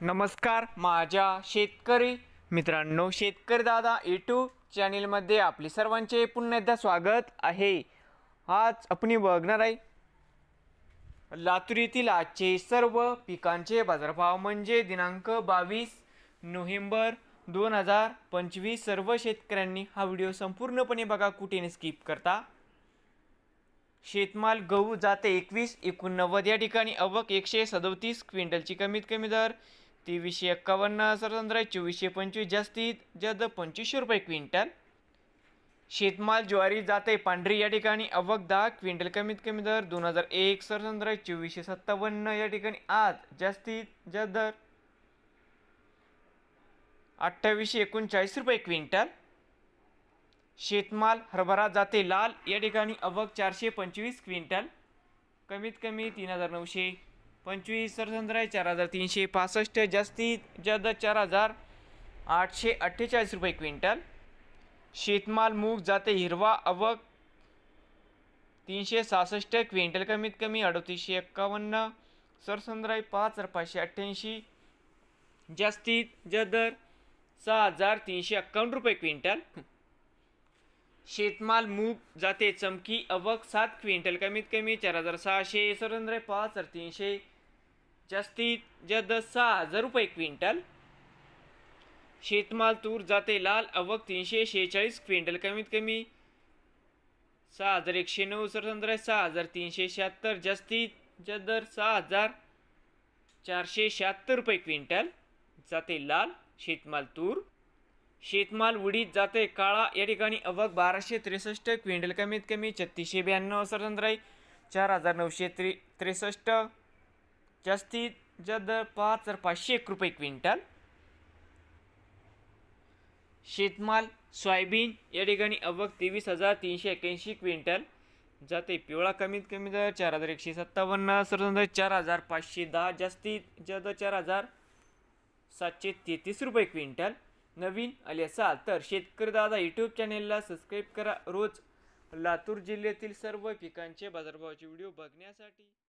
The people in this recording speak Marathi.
नमस्कार माझ्या शेतकरी मित्रांनो, शेतकरी दादा यूट्यूब चॅनलमध्ये आपले सर्वांचे पुन्हा एकदा स्वागत आहे। आज आपण बघणार आहे लातूर येथील आजचे सर्व पिकांचे बाजारभाव म्हणजे दिनांक 22 नोव्हेंबर 2025। सर्व शेतकऱ्यांनी हा व्हिडिओ संपूर्णपणे बघा, कुठे स्किप करता। शेतमाल गहू जाते 2189 या ठिकाणी आवक 137 क्विंटलची, कमीत कमी दर 2351, सरसंद्राई 2425, जास्तीत जास्त 2500 रुपये क्विंटल। शेतमाल ज्वारी जाते पांढरी या ठिकाणी आवक 10 क्विंटल, कमीत कमी दर 2001, सरसंद्राई 2457 या ठिकाणी आज जास्तीत जास्त दर 2839 रुपये क्विंटल। शेतमाल हरभरा जाते लाल या ठिकाणी आवक 425 क्विंटल, कमीत कमी 3925, सरसंद्राई 4365, जास्तीत जास्त 4848 रुपये क्विंटल। शेतमाल मूग जाते हिरवा आवक 366 क्विंटल, कमीत कमी 3851, सरसंद्राई 5588, जास्तीत जास्त दर 6351 रुपये क्विंटल। शेतमाल मूग जाते चमकी आवक 7 क्विंटल, कमीत कमी 4600, सरसंद्राई 5300, जास्तीत जास्त 6000 रुपये क्विंटल। शेतमाल तूर जाते लाल आवक 346 क्विंटल, कमीत कमी 6109, सरसंद्राई 6376, जास्तीत जास्त दर 6476 रुपये क्विंटल जाते लाल शेतमाल तूर। शेतमाल उडीद जाते काळा या ठिकाणी आवक 1263 क्विंटल, कमीत कमी 3692, सरसंद्राई 4963, जास्तीत जास्त 5501 रुपये क्विंटल। शेतमाल सोयाबीन या ठिकाणी आवक 23381 क्विंटल जाते पिवळा, कमीत कमी दर 4157, सरसंद्राई 4510, जास्तीत जास्त 4733 रुपये क्विंटल। नवीन आले असाल तर शेतकरी दादा यूट्यूब चॅनेलला सबस्क्राईब करा, रोज लातूर जिल्ह्यातील सर्व पिकांचे बाजारभावाचे व्हिडिओ बघण्यासाठी।